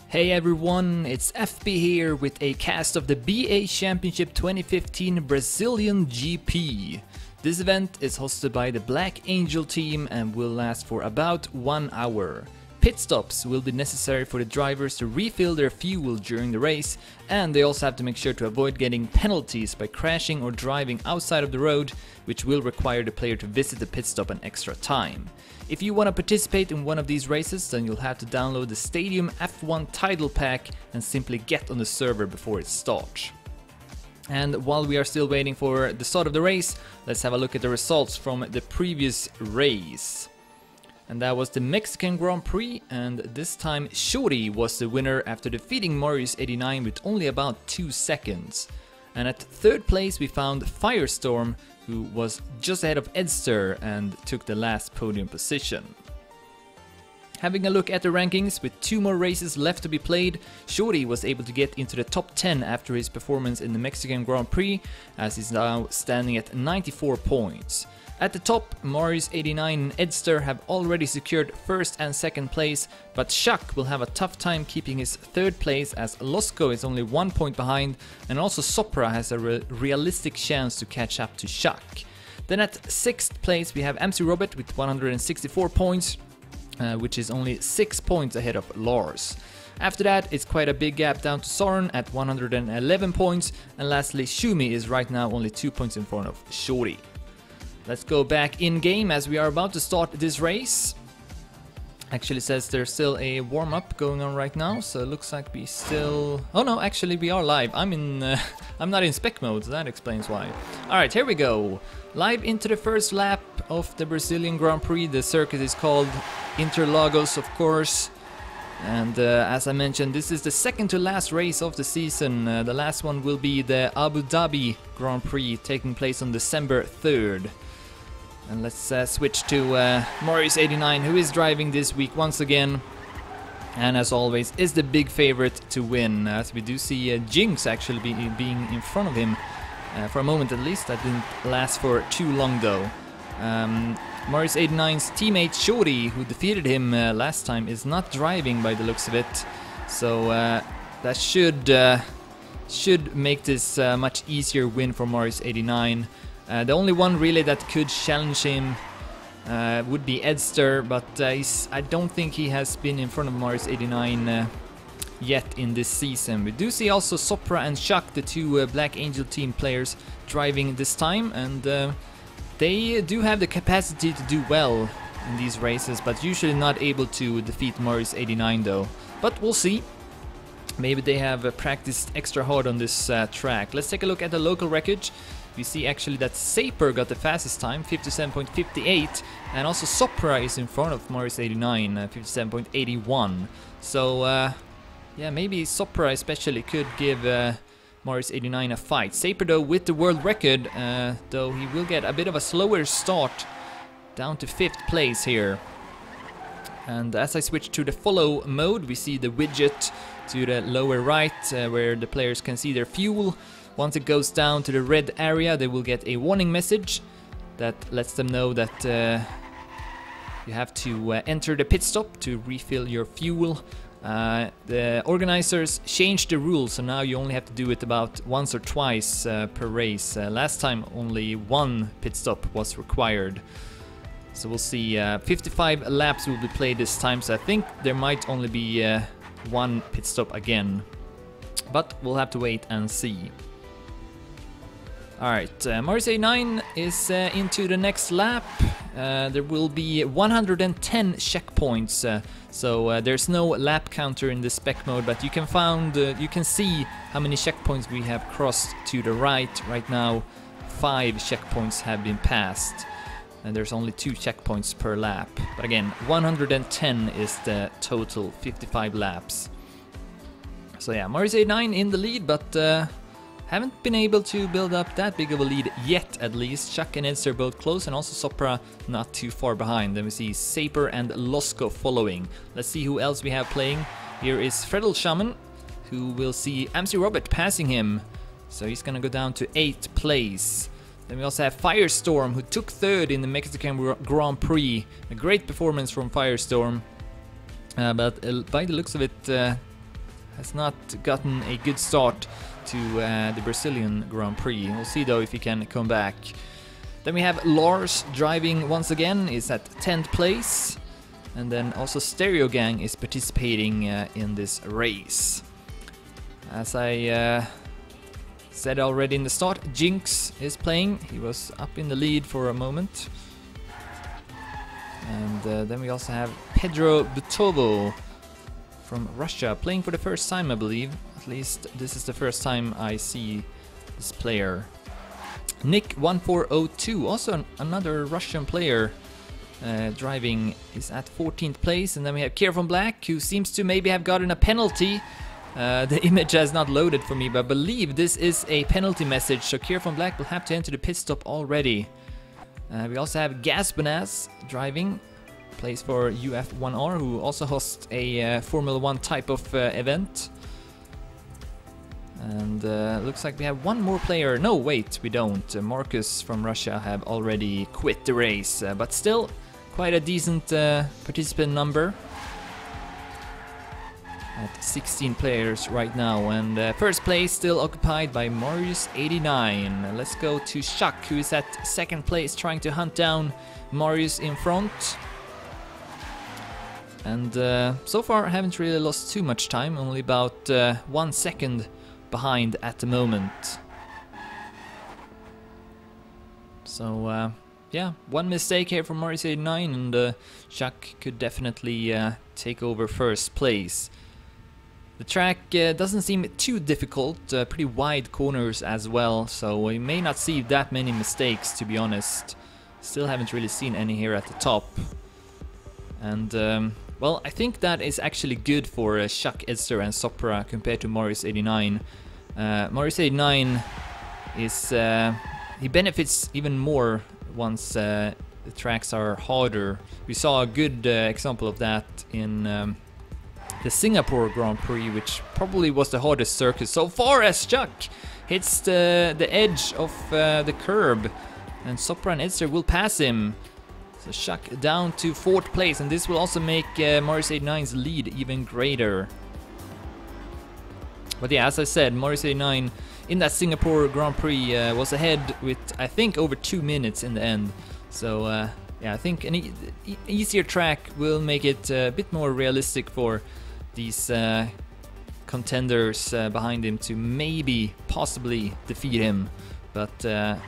Hey everyone, it's FB here with a cast of the BA Championship 2015 Brazilian GP. This event is hosted by the Black Angel team and will last for about 1 hour. Pit stops will be necessary for the drivers to refill their fuel during the race, and they also have to make sure to avoid getting penalties by crashing or driving outside of the road, which will require the player to visit the pit stop an extra time. If you want to participate in one of these races, then you'll have to download the Stadium F1 Title Pack and simply get on the server before it starts. And while we are still waiting for the start of the race, let's have a look at the results from the previous race. And that was the Mexican Grand Prix, and this time Shorty was the winner after defeating Marius89 with only about 2 seconds. And at third place we found Firestorm, who was just ahead of Edster and took the last podium position. Having a look at the rankings, with 2 more races left to be played, Shorty was able to get into the top 10 after his performance in the Mexican Grand Prix, as he's now standing at 94 points. At the top, Marius89 and Edster have already secured first and second place, but Chuck will have a tough time keeping his third place as Losco is only 1 point behind, and also Sopra has a realistic chance to catch up to Chuck. Then at 6th place we have MC Robert with 164 points, which is only 6 points ahead of Lars. After that, it's quite a big gap down to Soren at 111 points, and lastly Shumi is right now only 2 points in front of Shorty. Let's go back in game as we are about to start this race. Actually says there's still a warm-up going on right now, so it looks like we still... Oh no, actually we are live. I'm not in spec mode, so that explains why. Alright, here we go. Live into the first lap of the Brazilian Grand Prix. The circuit is called Interlagos, of course. And as I mentioned, this is the second to last race of the season. The last one will be the Abu Dhabi Grand Prix, taking place on December 3rd. And let's switch to Marius89, who is driving this week once again. And as always, is the big favorite to win, as we do see Jinx actually being in front of him. For a moment at least. That didn't last for too long though. Marius89's teammate Shorty, who defeated him last time, is not driving by the looks of it. So that should make this a much easier win for Marius89. The only one really that could challenge him would be Edster, but I don't think he has been in front of Marius89 yet in this season. We do see also Sopra and Chuck, the 2 Black Angel team players, driving this time, and they do have the capacity to do well in these races, but usually not able to defeat Marius89 though. But we'll see. Maybe they have practiced extra hard on this track. Let's take a look at the local record. We see actually that Saper got the fastest time, 57.58, and also Sopra is in front of Marius89, 57.81. So yeah, maybe Sopra especially could give Marius89 a fight. Saper though with the world record, though he will get a bit of a slower start, down to 5th place here. And as I switch to the follow mode, we see the widget to the lower right, where the players can see their fuel. Once it goes down to the red area, they will get a warning message that lets them know that you have to enter the pit stop to refill your fuel. The organizers changed the rules, so now you only have to do it about once or twice per race. Last time only 1 pit stop was required. So we'll see, 55 laps will be played this time, so I think there might only be 1 pit stop again. But we'll have to wait and see. Alright, Marius89 is into the next lap. There will be 110 checkpoints, so there's no lap counter in the spec mode, but you can see how many checkpoints we have crossed to the right now. 5 checkpoints have been passed, and there's only 2 checkpoints per lap. But again, 110 is the total, 55 laps. So yeah, Marius89 in the lead, but haven't been able to build up that big of a lead yet, at least. Chuck and Edster both close, and also Sopra not too far behind. Then we see Saper and Losco following. Let's see who else we have playing. Here is Fredel Shaman, who will see MC Robert passing him. So he's gonna go down to 8th place. Then we also have Firestorm, who took 3rd in the Mexican Grand Prix. A great performance from Firestorm. But by the looks of it, has not gotten a good start to the Brazilian Grand Prix. We'll see though if he can come back. Then we have Lars driving once again, is at 10th place. And then also Stereo Gang is participating in this race. As I said already in the start, Jinx is playing. He was up in the lead for a moment. And then we also have Pedro Butovo from Russia, playing for the first time, I believe. At least this is the first time I see this player. Nick 1402, also another Russian player driving, is at 14th place. And then we have Kier from Black, who seems to maybe have gotten a penalty. The image has not loaded for me, but I believe this is a penalty message, so Kier from Black will have to enter the pit stop already. We also have Gasbanaz driving, plays for UF1R, who also hosts a Formula 1 type of event. And looks like we have one more player. No, wait, we don't. Marcus from Russia have already quit the race, but still quite a decent participant number. At 16 players right now, and first place still occupied by Marius89. Let's go to Shak, who is at 2nd place, trying to hunt down Marius in front. And so far I haven't really lost too much time, only about 1 second behind at the moment. So yeah, one mistake here from Marius89, and Shak could definitely take over first place. The track doesn't seem too difficult, pretty wide corners as well, so we may not see that many mistakes, to be honest. Still haven't really seen any here at the top. And well, I think that is actually good for Shak, Edster and Sopra compared to Marius89. Marius89 is... he benefits even more once the tracks are harder. We saw a good example of that in the Singapore Grand Prix, which probably was the hardest circuit so far, as Chuck hits the edge of the curb, and Sopra and Edster will pass him. So Chuck down to 4th place, and this will also make Marius89's lead even greater. But yeah, as I said, Marius89 in that Singapore Grand Prix was ahead with, I think, over 2 minutes in the end. So yeah, I think an easier track will make it a bit more realistic for these contenders behind him to maybe, possibly defeat him. But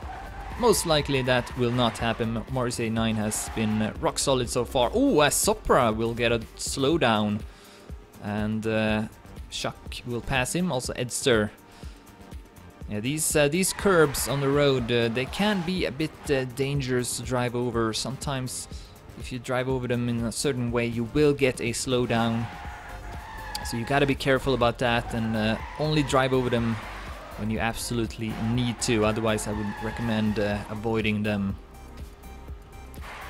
most likely that will not happen. Marius89 has been rock solid so far. Oh, as Sopra will get a slowdown, and Chuck will pass him. Also Edster. Yeah, these curbs on the road, they can be a bit dangerous to drive over. Sometimes if you drive over them in a certain way, you will get a slowdown. So you gotta be careful about that, and only drive over them when you absolutely need to. Otherwise I would recommend avoiding them.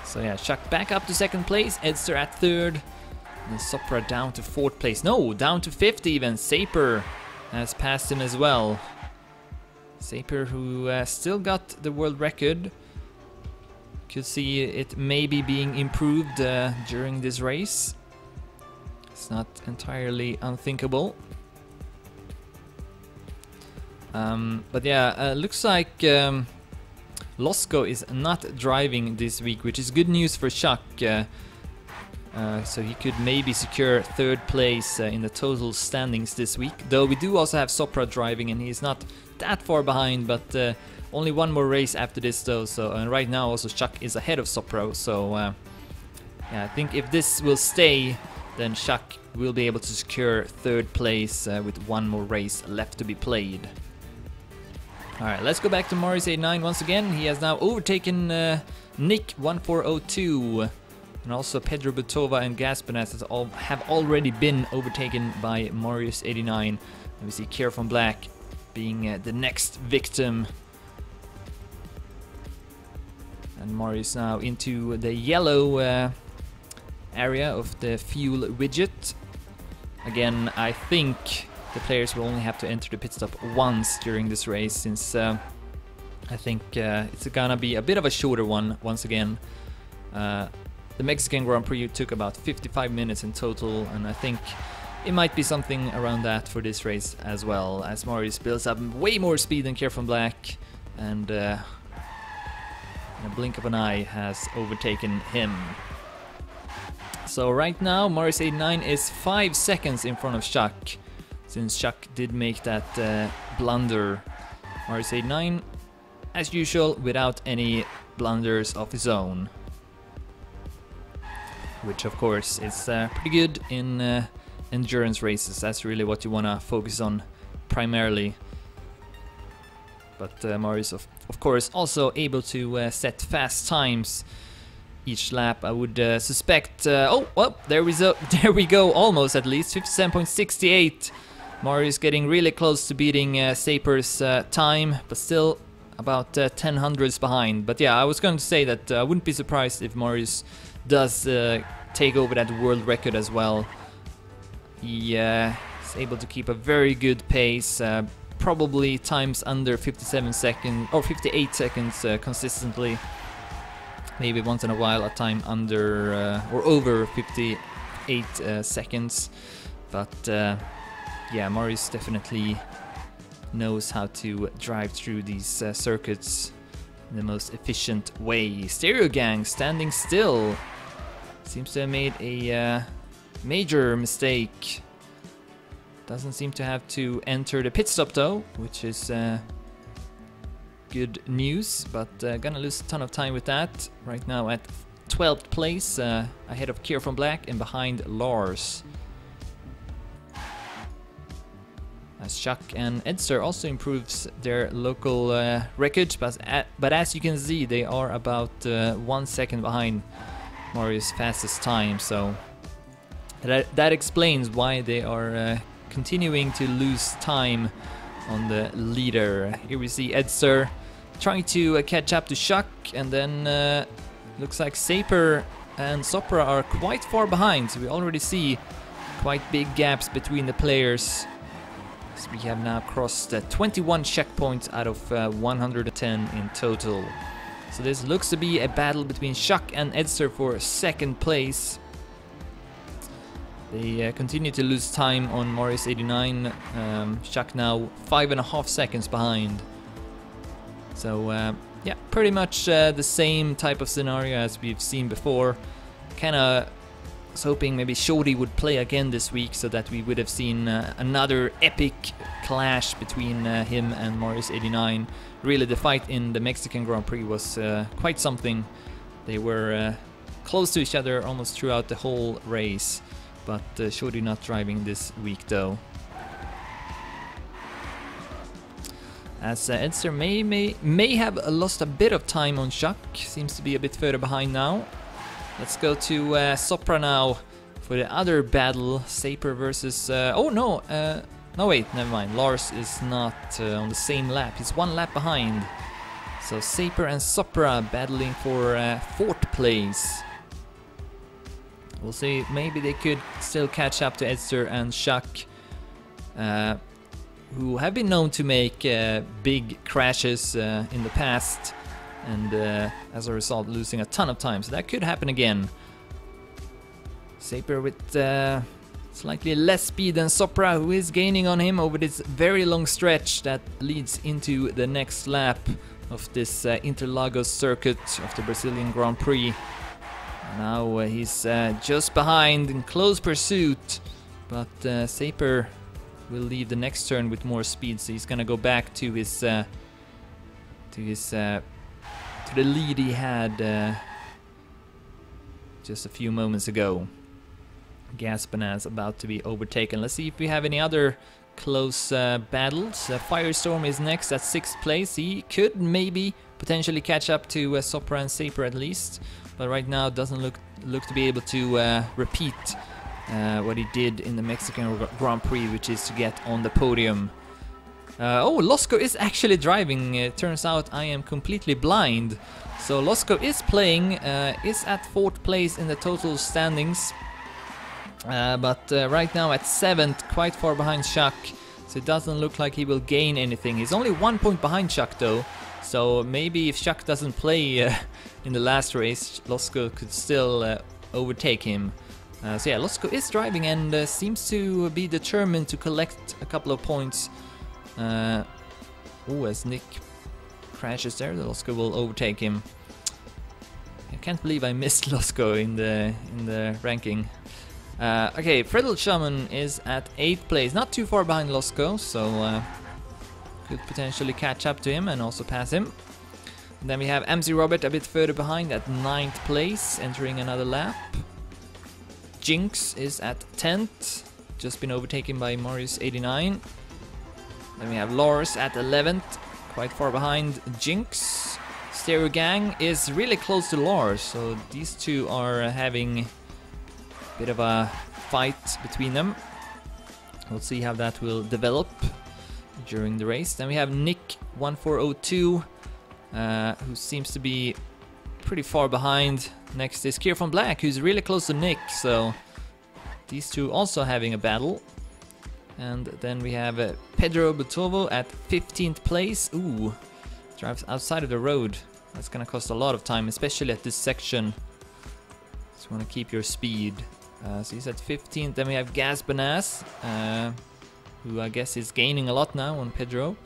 So yeah, Chuck back up to 2nd place, Edster at 3rd, and Sopra down to 4th place. No, down to 5th even. Saper has passed him as well. Saper, who still got the world record. Could see it maybe being improved during this race. It's not entirely unthinkable. But yeah, looks like Losco is not driving this week, which is good news for Chuck. So he could maybe secure 3rd place in the total standings this week. Though we do also have Sopra driving, and he's not that far behind, but only one more race after this though. So and right now also Chuck is ahead of Sopra. So yeah, I think if this will stay, then Chuck will be able to secure 3rd place with one more race left to be played. Alright, let's go back to Marius89 once again. He has now overtaken Nick 1402. And also Pedro Butova and Gasbanaz have already been overtaken by Marius89. And we see Kier from Black being the next victim. And Marius now into the yellow area of the fuel widget. Again, I think the players will only have to enter the pit stop once during this race, since I think it's gonna be a bit of a shorter one once again. The Mexican Grand Prix took about 55 minutes in total, and I think it might be something around that for this race as well, as Marius builds up way more speed than Care from Black, and in a blink of an eye has overtaken him. So right now Marius 89 is 5 seconds in front of Chuck, since Chuck did make that blunder. Marius 89, as usual, without any blunders of his own, which of course is pretty good in endurance races. That's really what you want to focus on primarily. But Marius of course also able to set fast times each lap. I would suspect oh well, there we go, almost, at least 57.68. Marius getting really close to beating Saper's time, but still about 10 hundredths behind. But yeah, I was going to say that I wouldn't be surprised if Marius does take over that world record as well. He is able to keep a very good pace, probably times under 57 seconds or 58 seconds consistently. Maybe once in a while a time under or over 58 seconds. But yeah, Marius definitely knows how to drive through these circuits in the most efficient way. Stereo Gang standing still. Seems to have made a major mistake. Doesn't seem to have to enter the pit stop though, which is good news, but gonna lose a ton of time with that. Right now at 12th place, ahead of Kier from Black and behind Lars. As Chuck and Edster also improves their local record, but as you can see, they are about 1 second behind Marius' fastest time, so that explains why they are continuing to lose time on the leader. Here we see Edster trying to catch up to Chuck, and then looks like Saper and Sopra are quite far behind, so we already see quite big gaps between the players. So we have now crossed 21 checkpoints out of 110 in total. So this looks to be a battle between Chuck and Edster for second place. They continue to lose time on Marius 89. Chuck now 5.5 seconds behind. So yeah, pretty much the same type of scenario as we've seen before. Kinda was hoping maybe Shorty would play again this week, so that we would have seen another epic clash between him and Marius 89. Really, the fight in the Mexican Grand Prix was quite something. They were close to each other almost throughout the whole race, but Shorty not driving this week though. As Edster may have lost a bit of time on Chuck, seems to be a bit further behind now. Let's go to Sopra now for the other battle, Saper versus... oh no, no wait, never mind. Lars is not on the same lap, he's 1 lap behind. So Saper and Sopra battling for 4th place. We'll see, maybe they could still catch up to Edster and Chuck, who have been known to make big crashes in the past, and as a result losing a ton of time, so that could happen again. Saper with slightly less speed than Sopra, who is gaining on him over this very long stretch that leads into the next lap of this Interlagos circuit of the Brazilian Grand Prix. Now he's just behind in close pursuit, but Saper will leave the next turn with more speed, so he's gonna go back to his to the lead he had just a few moments ago. Gaspanaz about to be overtaken. Let's see if we have any other close battles. Firestorm is next at 6th place. He could maybe potentially catch up to Sopra and Saper at least, but right now doesn't look to be able to repeat what he did in the Mexican Grand Prix, which is to get on the podium. Oh, Losco is actually driving. It turns out I am completely blind. So Losco is playing, is at 4th place in the total standings. But right now at 7th, quite far behind Chuck. So it doesn't look like he will gain anything. He's only 1 point behind Chuck though. So maybe if Chuck doesn't play in the last race, Losco could still overtake him. So yeah, Losco is driving and seems to be determined to collect a couple of points. As Nick crashes there, the Losco will overtake him. I can't believe I missed Losco in the ranking. Okay, Fredel Shaman is at 8th place, not too far behind Losco, so could potentially catch up to him and also pass him. And then we have MC Robert a bit further behind at 9th place, entering another lap. Jinx is at 10th, just been overtaken by Marius89. Then we have Lars at 11th, quite far behind Jinx. Stereo Gang is really close to Lars, so these two are having a bit of a fight between them. We'll see how that will develop during the race. Then we have Nick 1402, who seems to be pretty far behind. Next is Kier von Black, who's really close to Nick, so these two also having a battle. And then we have Pedro Butovo at 15th place. Ooh, drives outside of the road. That's gonna cost a lot of time, especially at this section. Just wanna keep your speed. So he's at 15th. Then we have Gaz Banas, who I guess is gaining a lot now on Pedro.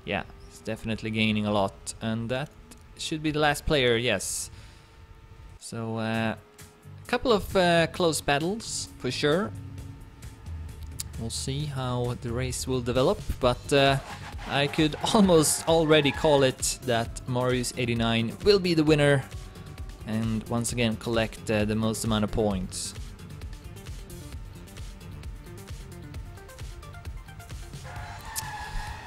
Yeah, he's definitely gaining a lot. And that should be the last player, yes. So a couple of close battles for sure. We'll see how the race will develop, but I could almost already call it that Marius89 will be the winner and once again collect the most amount of points.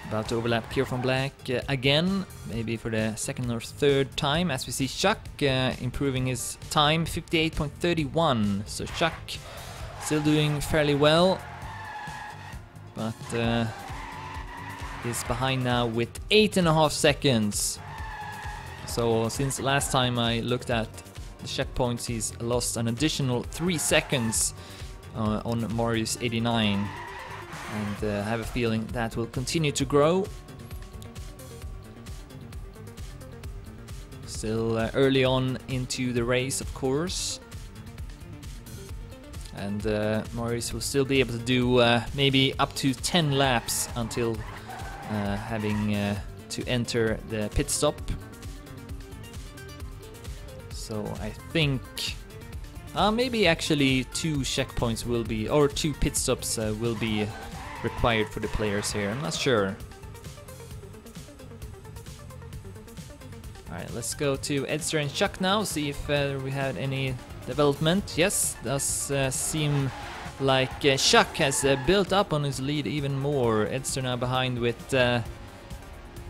About to overlap Kier von Black again, maybe for the second or third time, as we see Chuck improving his time, 58.31. So Chuck still doing fairly well, but is behind now with 8.5 seconds. So since last time I looked at the checkpoints, he's lost an additional 3 seconds on Marius89. And I have a feeling that will continue to grow. Still early on into the race, of course. And Marius will still be able to do maybe up to 10 laps until having to enter the pit stop. So I think maybe actually 2 checkpoints will be, or 2 pit stops will be required for the players here. I'm not sure. Alright, let's go to Edster and Chuck now, see if we had any development. Yes, does seem like Chuck has built up on his lead even more. Edster now behind with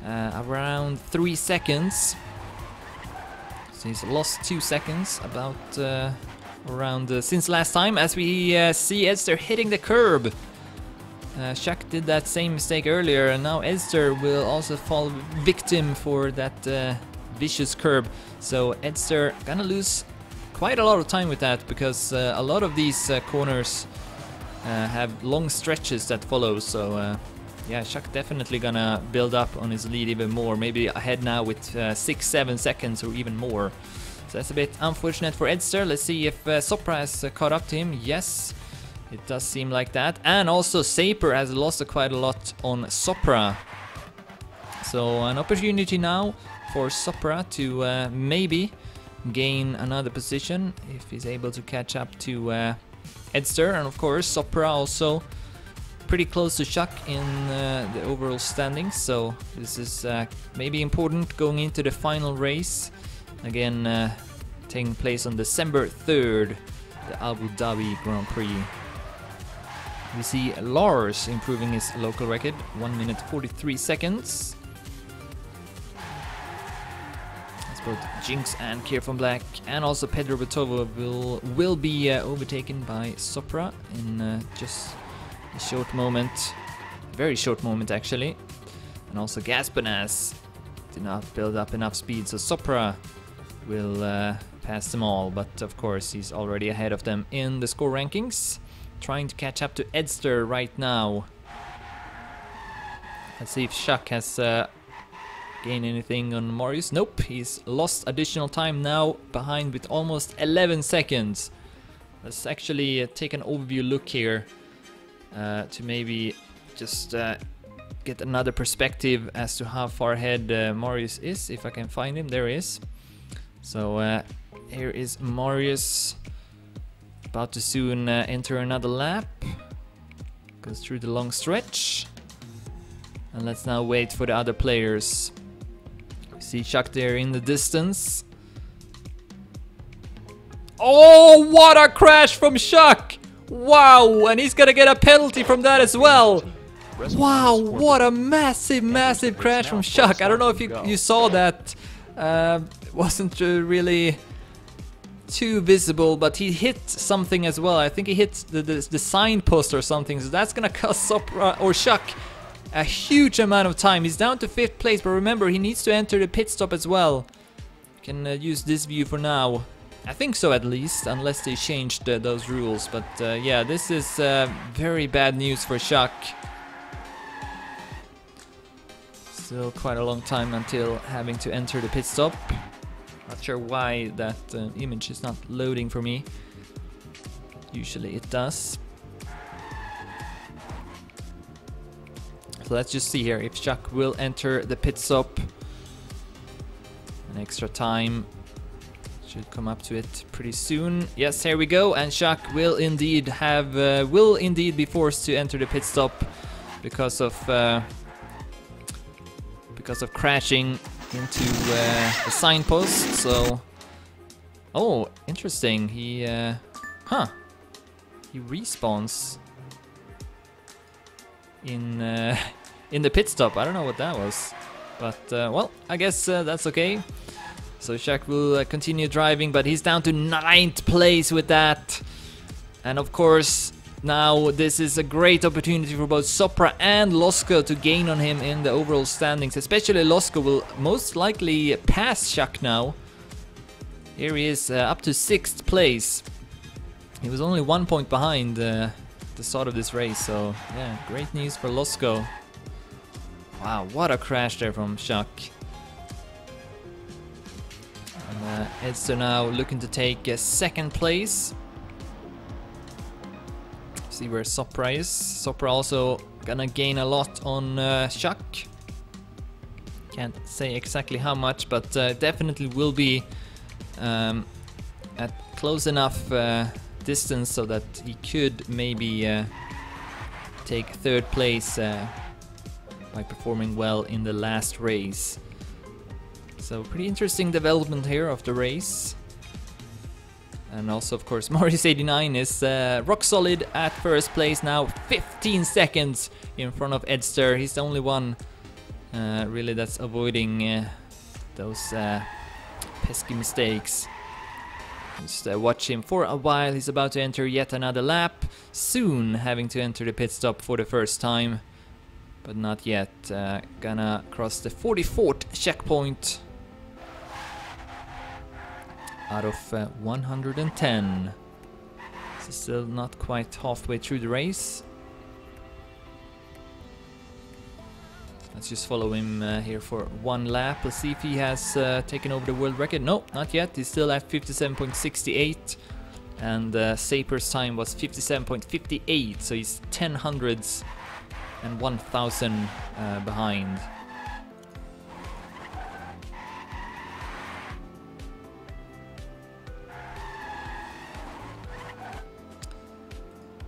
around 3 seconds. So he's lost 2 seconds about around since last time, as we see Edster hitting the curb. Chuck did that same mistake earlier, and now Edster will also fall victim for that vicious curb. So Edster gonna lose quite a lot of time with that, because a lot of these corners have long stretches that follow. So yeah, Chuck definitely gonna build up on his lead even more, maybe ahead now with 6-7 seconds or even more. So that's a bit unfortunate for Edster. Let's see if Sopra has caught up to him. Yes, it does seem like that. And also Saper has lost quite a lot on Sopra. So an opportunity now for Sopra to maybe gain another position if he's able to catch up to Edster. And of course Sopra also pretty close to Chuck in the overall standings. So this is maybe important going into the final race. Again, taking place on December 3rd, the Abu Dhabi Grand Prix. We see Lars improving his local record, 1 minute 43 seconds. As both Jinx and Kier von Black and also Pedro Butovo will be overtaken by Sopra in just a short moment, very short moment actually. And also Gaspanas did not build up enough speed, so Sopra will pass them all, but of course he's already ahead of them in the score rankings. Trying to catch up to Edster right now. Let's see if Chuck has gained anything on Marius. Nope, he's lost additional time now, behind with almost 11 seconds. Let's actually take an overview look here to maybe just get another perspective as to how far ahead Marius is, if I can find him. There he is. So here is Marius, about to soon enter another lap. Goes through the long stretch. And let's now wait for the other players. We see Chuck there in the distance. Oh, what a crash from Chuck! Wow, and he's gonna get a penalty from that as well. Wow, what a massive crash from Chuck. I don't know if you saw that. Wasn't really too visible, but he hit something as well. I think he hit the signpost or something, so that's gonna cost Sopra or Chuck a huge amount of time. He's down to 5th place, but remember, he needs to enter the pit stop as well. Can use this view for now. I think so, at least, unless they changed those rules. But yeah, this is very bad news for Chuck. Still quite a long time until having to enter the pit stop. Not sure why that image is not loading for me. Usually it does. So let's just see here if Chuck will enter the pit stop. An extra time should come up to it pretty soon. Yes, here we go, and Chuck will indeed be forced to enter the pit stop because of crashing into the signpost. So, oh, interesting. He respawns in the pit stop. I don't know what that was, but well, I guess that's okay. So Chuck will continue driving, but he's down to 9th place with that. And of course, now this is a great opportunity for both Sopra and Losco to gain on him in the overall standings. Especially Losco will most likely pass Chuck now. Here he is up to 6th place. He was only 1 point behind the start of this race, so yeah, great news for Losco. Wow, what a crash there from Chuck. And Edster now looking to take 2nd place. See where Sopra is. Sopra also gonna gain a lot on Chuck. Can't say exactly how much, but definitely will be at close enough distance so that he could maybe take 3rd place by performing well in the last race. So pretty interesting development here of the race. And also, of course, Marius89 is rock solid at 1st place now, 15 seconds in front of Edster. He's the only one really that's avoiding those pesky mistakes. Just watch him for a while. He's about to enter yet another lap, soon having to enter the pit stop for the first time, but not yet. Gonna cross the 44th checkpoint out of 110. So still not quite halfway through the race. Let's just follow him here for 1 lap. Let's see if he has taken over the world record. No, not yet. He's still at 57.68. And Saper's time was 57.58. So he's 10 hundredths and 1,000 behind.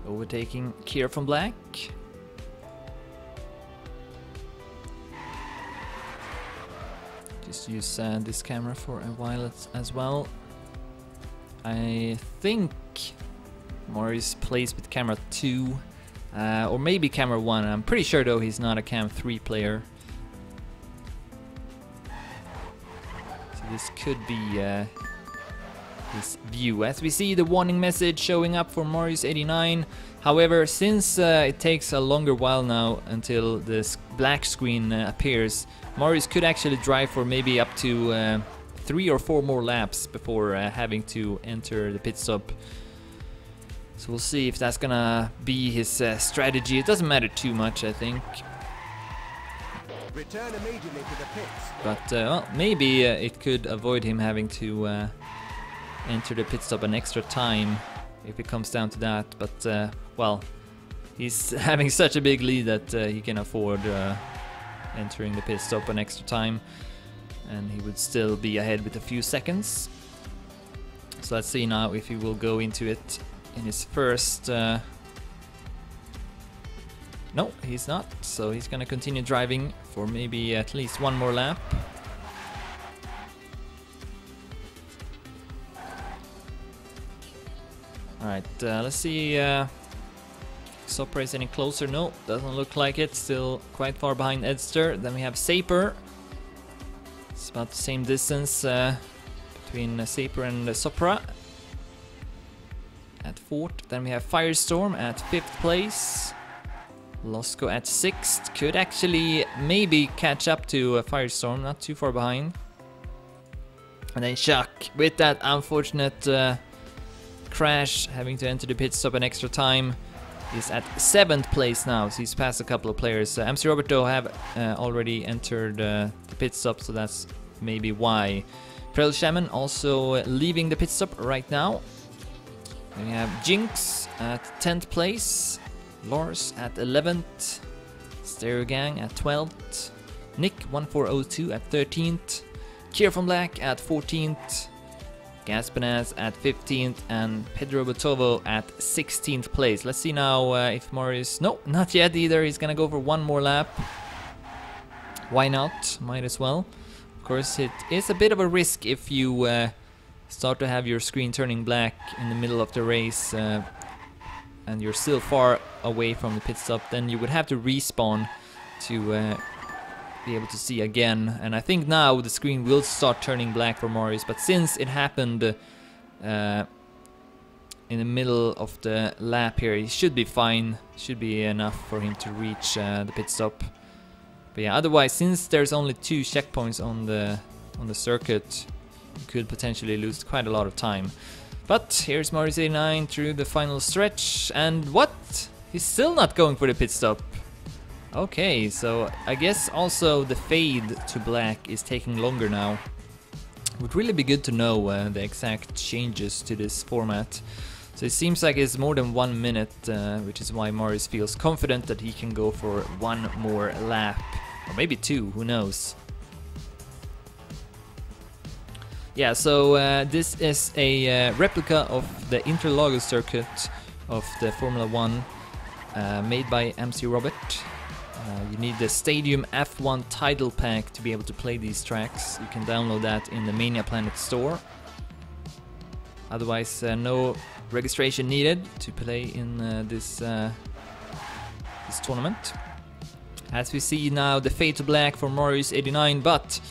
Overtaking Kier from Black. Just use this camera for a while as well. I think Marius plays with camera 2 or maybe camera 1. I'm pretty sure though he's not a cam 3 player. So this could be his view. As we see the warning message showing up for Marius89. However, since it takes a longer while now until this black screen appears, Marius could actually drive for maybe up to 3 or 4 more laps before having to enter the pit stop. So we'll see if that's gonna be his strategy. It doesn't matter too much, I think. Return immediately to the pits. But well, maybe it could avoid him having to enter the pit stop an extra time if it comes down to that. But well, he's having such a big lead that he can afford entering the pit stop on extra time, and he would still be ahead with a few seconds. So let's see now if he will go into it in his first... No, he's not, so he's gonna continue driving for maybe at least one more lap. Alright, let's see if Sopra is any closer. No, doesn't look like it. Still quite far behind Edster. Then we have Saper. It's about the same distance between Saper and Sopra at 4th. Then we have Firestorm at 5th place. Losco at 6th. Could actually maybe catch up to Firestorm, not too far behind. And then Chuck with that unfortunate crash, having to enter the pit stop an extra time, is at 7th place now, so he's passed a couple of players. MC Roberto have already entered the pit stop, so that's maybe why. Prel Shaman also leaving the pit stop right now. Then we have Jinx at 10th place, Lars at 11th, Stereo Gang at 12th, Nick 1402 at 13th, Kier from Black at 14th, Gaspanaz at 15th, and Pedro Botovo at 16th place. Let's see now if Morris... No, not yet either. He's gonna go for one more lap. Why not? Might as well. Of course, it is a bit of a risk if you start to have your screen turning black in the middle of the race and you're still far away from the pit stop. Then you would have to respawn to be able to see again, and I think now the screen will start turning black for Morris, but since it happened in the middle of the lap here, he should be fine, should be enough for him to reach the pit stop. But yeah, otherwise, since there's only 2 checkpoints on the circuit, you could potentially lose quite a lot of time. But here's Morris 89 through the final stretch, and what? He's still not going for the pit stop. Okay, so I guess also the fade to black is taking longer now. Would really be good to know the exact changes to this format. So it seems like it's more than 1 minute, which is why Morris feels confident that he can go for one more lap. Or maybe 2, who knows. Yeah, so this is a replica of the Interlagos circuit of the Formula 1 made by MC Robert. You need the Stadium F1 title pack to be able to play these tracks. You can download that in the Mania Planet store. Otherwise, no registration needed to play in this tournament. As we see now, the fade to black for Morris 89, but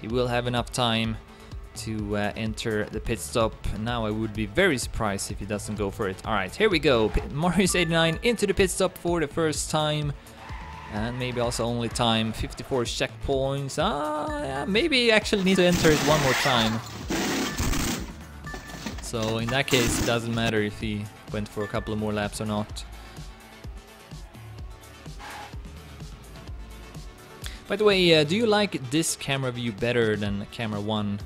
he will have enough time to enter the pit stop. Now I would be very surprised if he doesn't go for it. Alright, here we go. Morris 89 into the pit stop for the first time. And maybe also only time, 54 checkpoints. Yeah, maybe actually need to enter it one more time. So in that case, it doesn't matter if he went for a couple of more laps or not. By the way, do you like this camera view better than camera 1?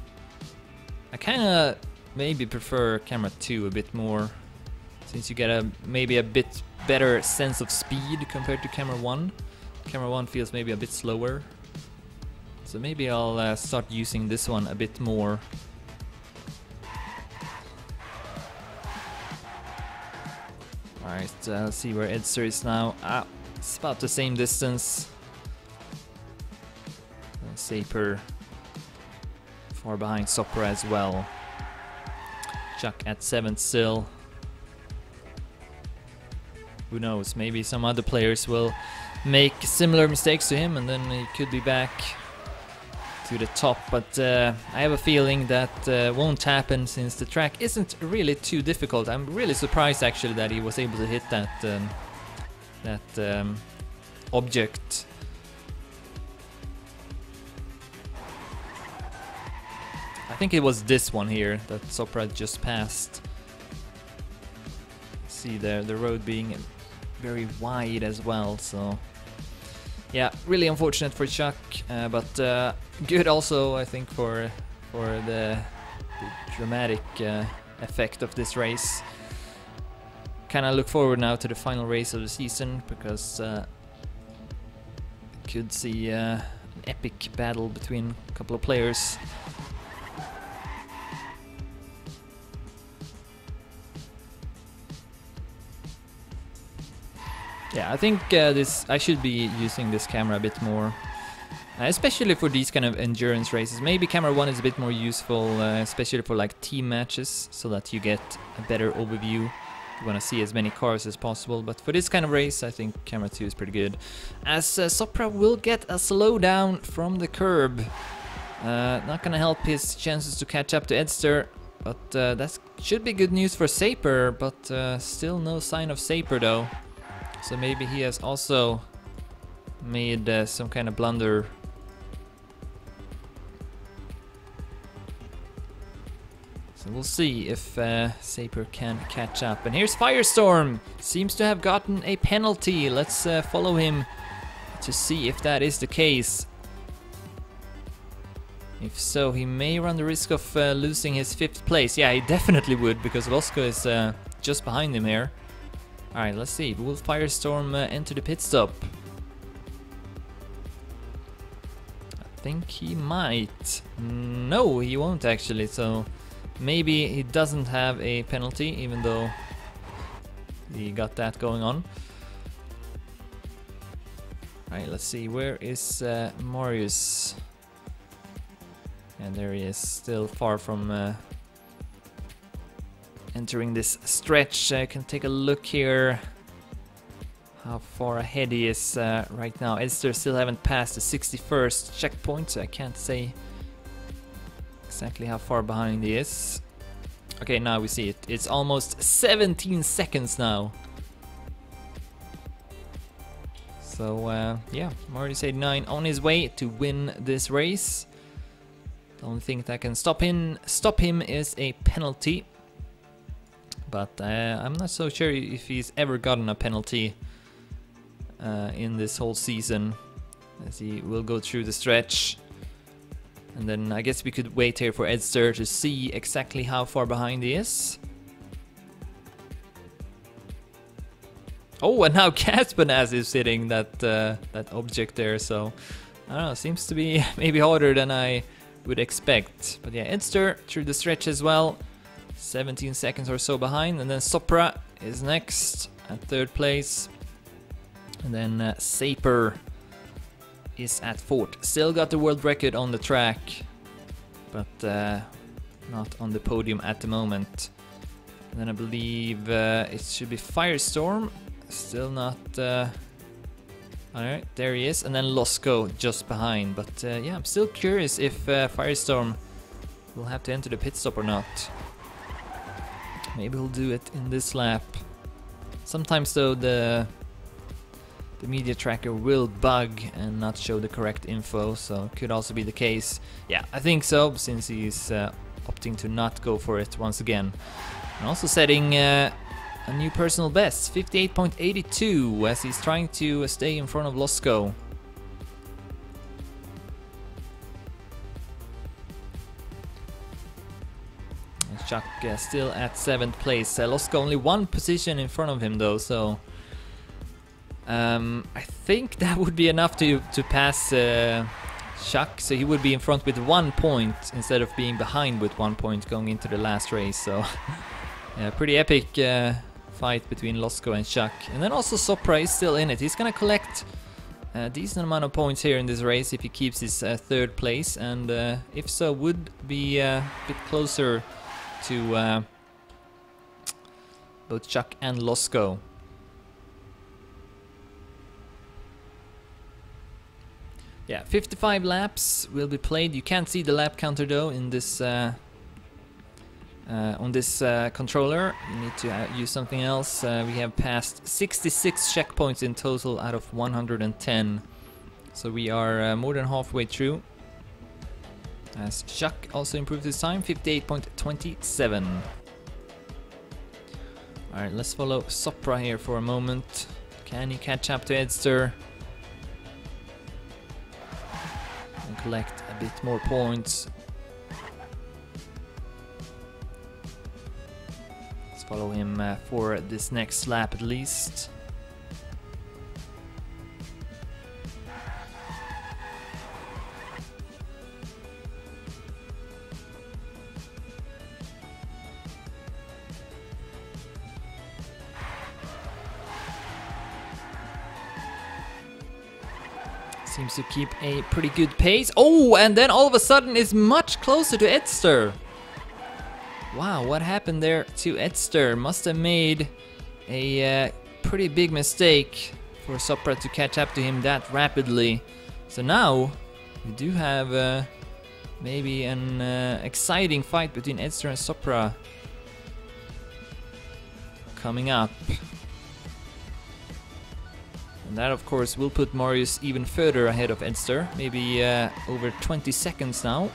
I kinda maybe prefer camera 2 a bit more, since you get maybe a bit better sense of speed compared to camera 1. Camera 1 feels maybe a bit slower, so maybe I'll start using this one a bit more. Alright, let's see where Edster is now. It's about the same distance. Saper far behind Sopra as well. Chuck at 7th still. Who knows, maybe some other players will make similar mistakes to him and then he could be back to the top, but I have a feeling that won't happen since the track isn't really too difficult. I'm really surprised actually that he was able to hit that object. I think it was this one here that Sopra just passed. See there, the road being very wide as well, so yeah, really unfortunate for Chuck, but good also I think for the dramatic effect of this race. kind of look forward now to the final race of the season, because could see an epic battle between a couple of players. Yeah, I think I should be using this camera a bit more, especially for these kind of endurance races. Maybe camera 1 is a bit more useful, especially for like team matches, so that you get a better overview. You want to see as many cars as possible, but for this kind of race I think camera 2 is pretty good. As Sopra will get a slowdown from the curb. Not gonna help his chances to catch up to Edster, but that should be good news for Saper, but still no sign of Saper though. So maybe he has also made some kind of blunder. So we'll see if Saper can catch up. And here's Firestorm. Seems to have gotten a penalty. Let's follow him to see if that is the case. If so, he may run the risk of losing his 5th place. Yeah, he definitely would, because Losko is just behind him here. Alright, let's see. Will Firestorm enter the pit stop? I think he might. No, he won't actually, so maybe he doesn't have a penalty, even though he got that going on. Alright, let's see. Where is Marius? And there he is, still far from entering this stretch. I can take a look here how far ahead he is right now. Edster still haven't passed the 61st checkpoint, so I can't say exactly how far behind he is. Okay, now we see it. It's almost 17 seconds now. So yeah, Marius 89 on his way to win this race. The only thing that can stop him is a penalty. But I'm not so sure if he's ever gotten a penalty in this whole season, as he will go through the stretch. And then I guess we could wait here for Edster to see exactly how far behind he is. Oh, and now Caspanas is hitting that that object there, so I don't know, seems to be maybe harder than I would expect. But yeah, Edster through the stretch as well. 17 seconds or so behind, and then Sopra is next at 3rd place, and then Saper is at 4th. Still got the world record on the track, but not on the podium at the moment. And then I believe it should be Firestorm, still not. Alright, there he is, and then Losko just behind. But yeah, I'm still curious if Firestorm will have to enter the pit stop or not. Maybe he'll do it in this lap. Sometimes though the media tracker will bug and not show the correct info, so could also be the case. Yeah, I think so, since he's opting to not go for it once again. And also setting a new personal best, 58.82, as he's trying to stay in front of Losko. Chuck still at 7th place. Losko only 1 position in front of him though, so I think that would be enough to pass Chuck, so he would be in front with 1 point instead of being behind with 1 point going into the last race. So yeah, pretty epic fight between Losko and Chuck. And then also Sopra is still in it. He's gonna collect a decent amount of points here in this race if he keeps his 3rd place, and if so, would be a bit closer to both Chuck and Losko. Yeah, 55 laps will be played. You can't see the lap counter though in this on this controller. You need to use something else. We have passed 66 checkpoints in total out of 110, so we are more than halfway through. As Chuck also improved his time, 58.27. Alright, let's follow Sopra here for a moment. Can he catch up to Edster? And collect a bit more points. Let's follow him for this next lap at least. Seems to keep a pretty good pace. Oh, and then all of a sudden is much closer to Edster. Wow, what happened there to Edster? Must have made a pretty big mistake for Sopra to catch up to him that rapidly. So now we do have maybe an exciting fight between Edster and Sopra coming up. And that, of course, will put Marius even further ahead of Edster, maybe over 20 seconds now.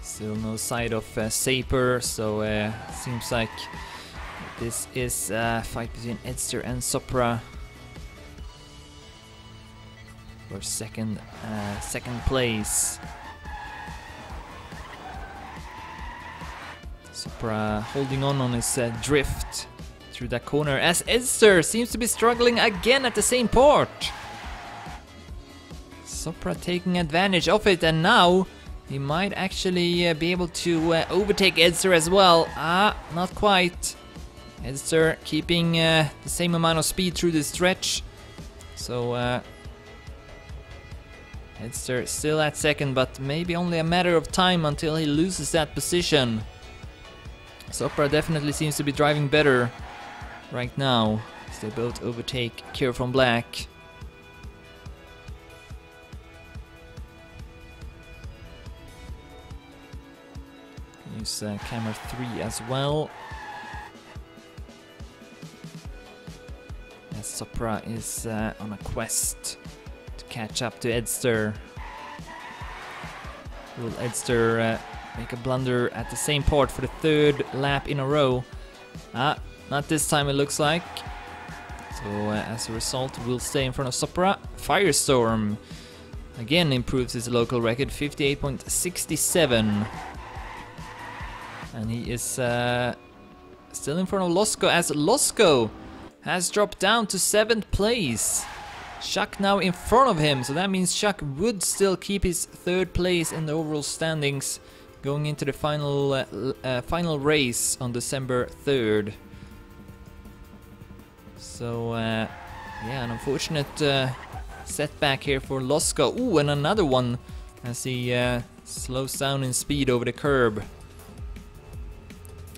Still no sight of Saper, so seems like this is a fight between Edster and Sopra for second place. Sopra holding on his drift through that corner as Edster seems to be struggling again at the same part. Sopra taking advantage of it, and now he might actually be able to overtake Edster as well. Not quite. Edster keeping the same amount of speed through the stretch. So Edster still at second, but maybe only a matter of time until he loses that position. Sopra definitely seems to be driving better right now as they both overtake Kier from Black. Use camera 3 as well. As Sopra is on a quest to catch up to Edster. Will Edster make a blunder at the same part for the third lap in a row? Not this time it looks like. So as a result, we'll stay in front of Sopra. Firestorm again improves his local record, 58.67. And he is still in front of Losco, as Losco has dropped down to 7th place. Shuck now in front of him, so that means Shuck would still keep his 3rd place in the overall standings going into the final race on December 3rd. So yeah, an unfortunate setback here for Losco. Ooh, and another one as he slows down in speed over the curb.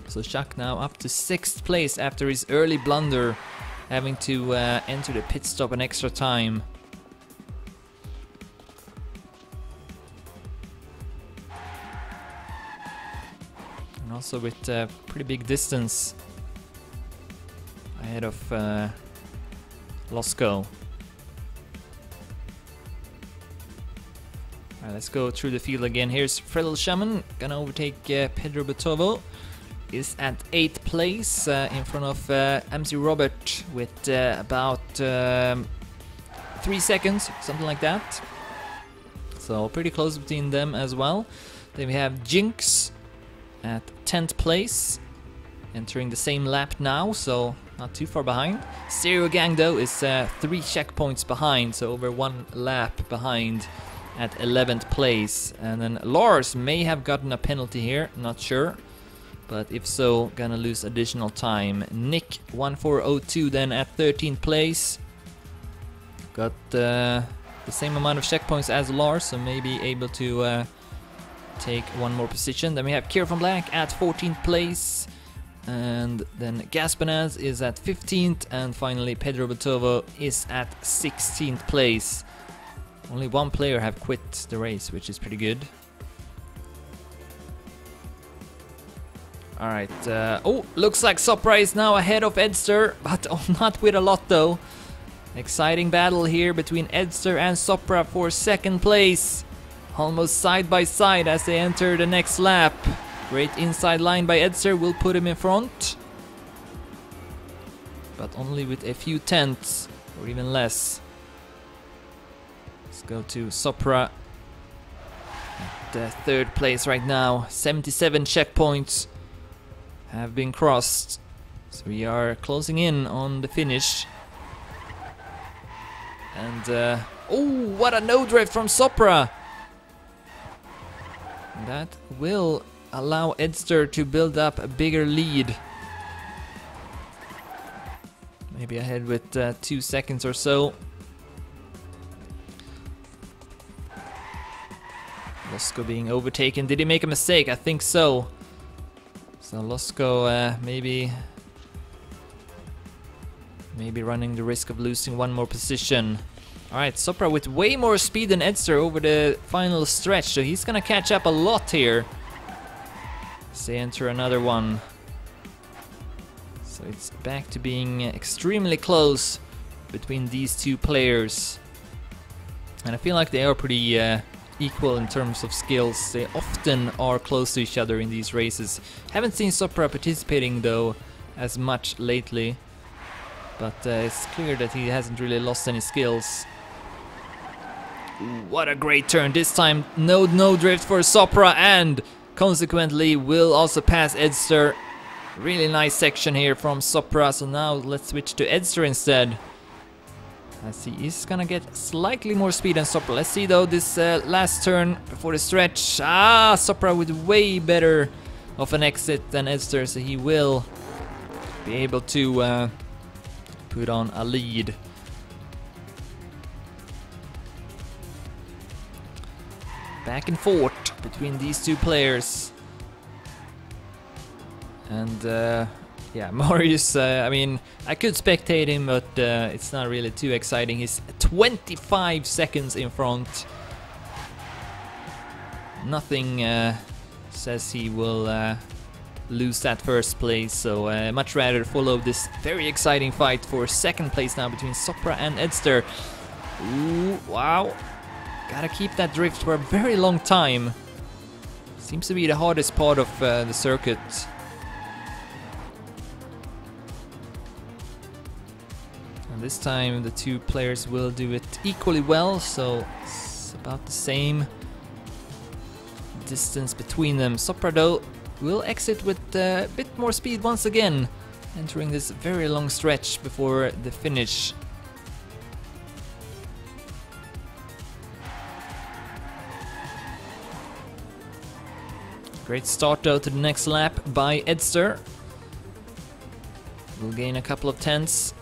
So Shuck now up to 6th place after his early blunder, having to enter the pit stop an extra time. And also with pretty big distance ahead of Losco. Alright, let's go through the field again. Here's Fredel Shaman, gonna overtake Pedro Betovo. Is at 8th place in front of MC Robert with about 3 seconds, something like that. So pretty close between them as well. Then we have Jinx at 10th place, entering the same lap now, so not too far behind. Stereo Gang though is 3 checkpoints behind, so over 1 lap behind at 11th place. And then Lars may have gotten a penalty here, not sure. But if so, gonna lose additional time. Nick 1402 then at 13th place. Got the same amount of checkpoints as Lars, so maybe able to take 1 more position. Then we have Kier from Black at 14th place. And then Gaspanaz is at 15th. And finally Pedro Betovo is at 16th place. Only 1 player have quit the race, which is pretty good. Alright, oh, looks like Sopra is now ahead of Edster, but not with a lot though. Exciting battle here between Edster and Sopra for 2nd place. Almost side by side as they enter the next lap. Great inside line by Edster will put him in front. But only with a few tenths, or even less. Let's go to Sopra. third place right now. 77 checkpoints have been crossed. So we are closing in on the finish. And oh, what a no drift from Sopra! That will allow Edster to build up a bigger lead. Maybe ahead with 2 seconds or so. Losco being overtaken. Did he make a mistake? I think so. So Losco maybe running the risk of losing one more position. Alright, Sopra with way more speed than Edster over the final stretch, so he's gonna catch up a lot here. As they enter another one. So it's back to being extremely close between these two players. And I feel like they are pretty equal in terms of skills. They often are close to each other in these races. Haven't seen Sopra participating though as much lately. But it's clear that he hasn't really lost any skills. Ooh, what a great turn. This time no drift for Sopra, and consequently will also pass Edster. Really nice section here from Sopra. So now let's switch to Edster instead. As he is gonna get slightly more speed than Sopra. Let's see though this last turn before the stretch. Ah, Sopra with way better of an exit than Edster, so he will be able to put on a lead. Back and forth between these two players. And yeah, Marius, I mean, I could spectate him, but it's not really too exciting. He's 25 seconds in front. Nothing says he will lose that first place, so much rather follow this very exciting fight for second place now between Sopra and Edster. Ooh, wow. Gotta keep that drift for a very long time. Seems to be the hardest part of the circuit. And this time the two players will do it equally well, so it's about the same distance between them. Sopra though will exit with a bit more speed once again, entering this very long stretch before the finish. Great start though to the next lap by Edster. Will gain a couple of tenths.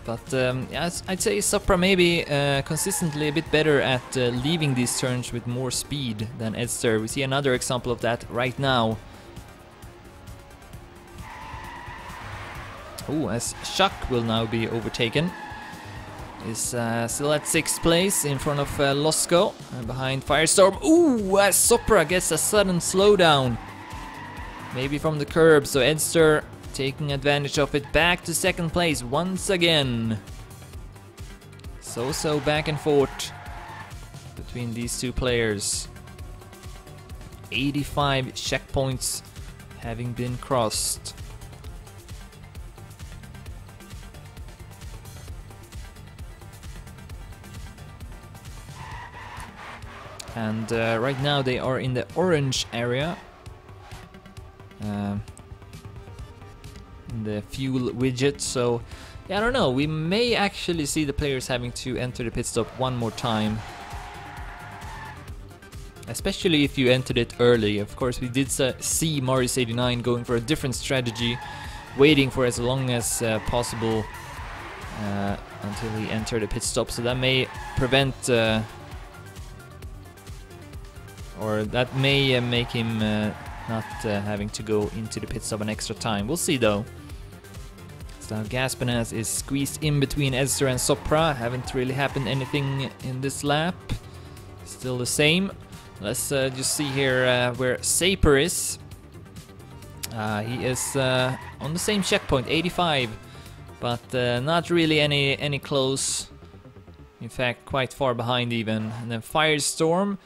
But yeah, I'd say Sopra maybe consistently a bit better at leaving these turns with more speed than Edster. We see another example of that right now. Oh, as Schuck will now be overtaken. Is still at 6th place in front of Losco and behind Firestorm. Ooh, as Sopra gets a sudden slowdown. Maybe from the curb, so Edster taking advantage of it, back to 2nd place once again. So back and forth between these two players. 85 checkpoints having been crossed. And right now they are in the orange area. In the fuel widget, so yeah, I don't know, we may actually see the players having to enter the pit stop one more time. Especially if you entered it early. Of course, we did see Marius89 going for a different strategy, waiting for as long as possible until he entered the pit stop, so that may prevent or that may make him not having to go into the pit stop an extra time. We'll see though. So Gaspanas is squeezed in between Edster and Sopra. Haven't really happened anything in this lap. Still the same. Let's just see here where Saper is. He is on the same checkpoint, 85, but not really any close. In fact, quite far behind even. And then Firestorm,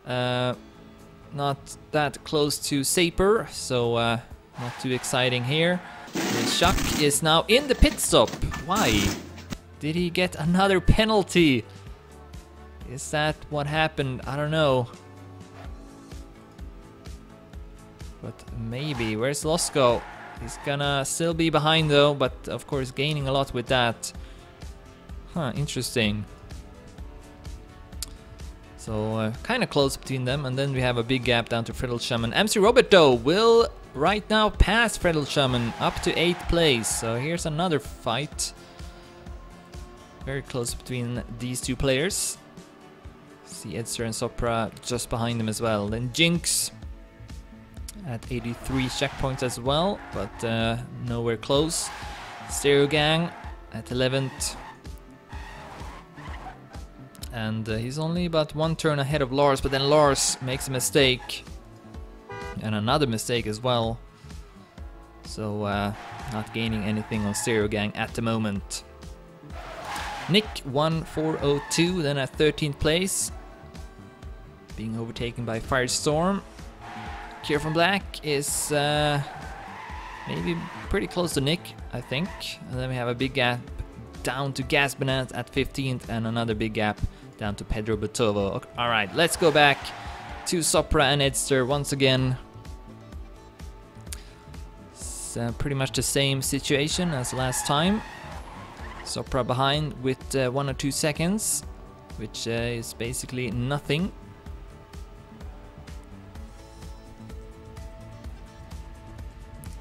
not that close to Saper, so not too exciting here. And Schuck is now in the pit stop. Why? Did he get another penalty? Is that what happened? I don't know. But maybe. Where's Losko? He's gonna still be behind though, but of course gaining a lot with that. Huh, interesting. So kind of close between them, and then we have a big gap down to Fredelschamen. MC Robert though will right now pass Fredelschamen up to 8th place. So here's another fight. Very close between these two players. See Edster and Sopra just behind them as well. Then Jinx at 83 checkpoints as well, but nowhere close. Stereo Gang at 11th. And he's only about 1 turn ahead of Lars, but then Lars makes a mistake. And another mistake as well. So not gaining anything on Stereo Gang at the moment. Nick 1402, then at 13th place. Being overtaken by Firestorm. Kier from Black is maybe pretty close to Nick, I think. And then we have a big gap down to Gas Bananas at 15th, and another big gap down to Pedro Botovo. Okay, alright, let's go back to Sopra and Edster once again. It's pretty much the same situation as last time. Sopra behind with 1 or 2 seconds, which is basically nothing.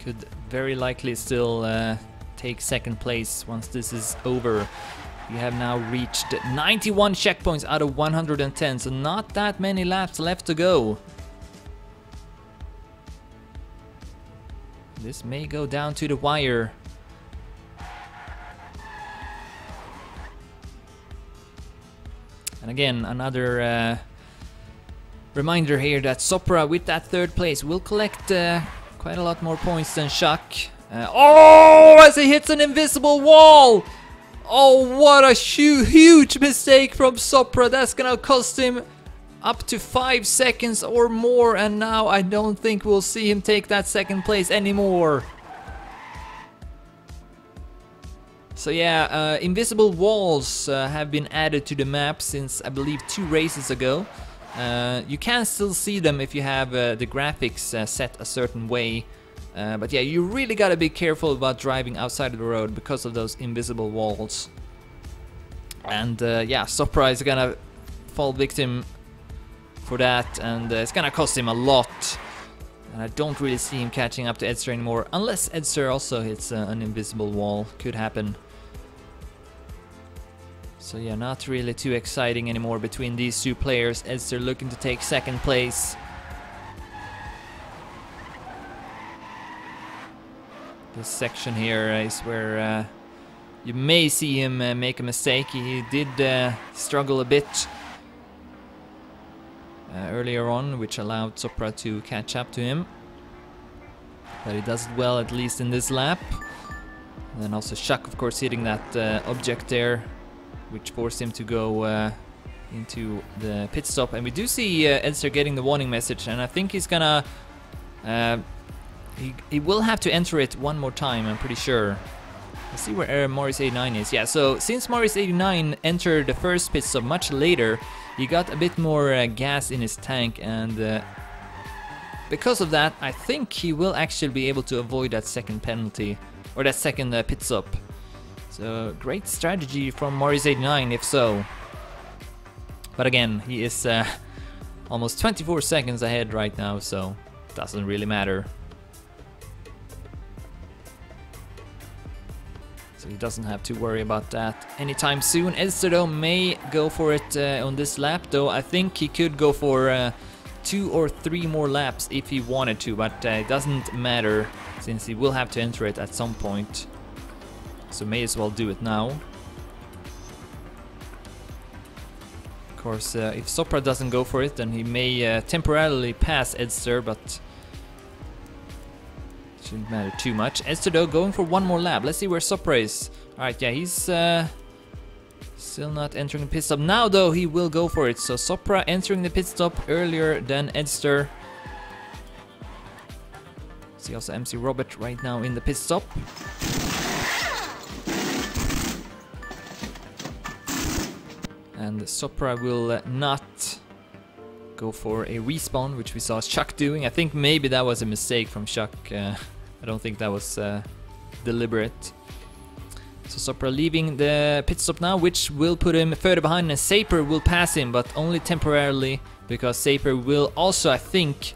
Could very likely still take 2nd place once this is over. We have now reached 91 checkpoints out of 110, so not that many laps left to go. This may go down to the wire. And again, another reminder here that Sopra with that 3rd place will collect quite a lot more points than Shock. Oh, as he hits an invisible wall! Oh, what a huge mistake from Sopra. That's gonna cost him up to 5 seconds or more, and now I don't think we'll see him take that 2nd place anymore. So yeah, invisible walls have been added to the map since I believe 2 races ago. You can still see them if you have the graphics set a certain way. But yeah, you really gotta be careful about driving outside of the road because of those invisible walls. And yeah, Sopra is gonna fall victim for that, and it's gonna cost him a lot. And I don't really see him catching up to Edster anymore, unless Edster also hits an invisible wall. Could happen. So yeah, not really too exciting anymore between these 2 players. Edster looking to take 2nd place. This section here is where you may see him make a mistake. He did struggle a bit earlier on, which allowed Sopra to catch up to him. But he does it well, at least in this lap. And then also Shock, of course, hitting that object there, which forced him to go into the pit stop. And we do see Edster getting the warning message, and I think he's gonna... He will have to enter it one more time, I'm pretty sure. Let's see where Morris89 is. Yeah, so since Morris89 entered the first pit stop much later, he got a bit more gas in his tank, and because of that, I think he will actually be able to avoid that 2nd penalty, or that 2nd pit stop. So great strategy from Morris89 if so. But again, he is almost 24 seconds ahead right now, so it doesn't really matter. So he doesn't have to worry about that anytime soon. Edster though may go for it on this lap, though I think he could go for 2 or 3 more laps if he wanted to, but it doesn't matter since he will have to enter it at some point. So may as well do it now. Of course, if Sopra doesn't go for it, then he may temporarily pass Edster, but shouldn't matter too much. Edster though going for 1 more lap. Let's see where Sopra is. Alright, yeah, he's still not entering the pit stop. Now though, he will go for it. So Sopra entering the pit stop earlier than Edster. See also MC Robert right now in the pit stop. And Sopra will not go for a respawn, which we saw Chuck doing. I think maybe that was a mistake from Chuck. I don't think that was deliberate. So Sopra leaving the pit stop now, which will put him further behind, and Saper will pass him, but only temporarily, because Saper will also, I think,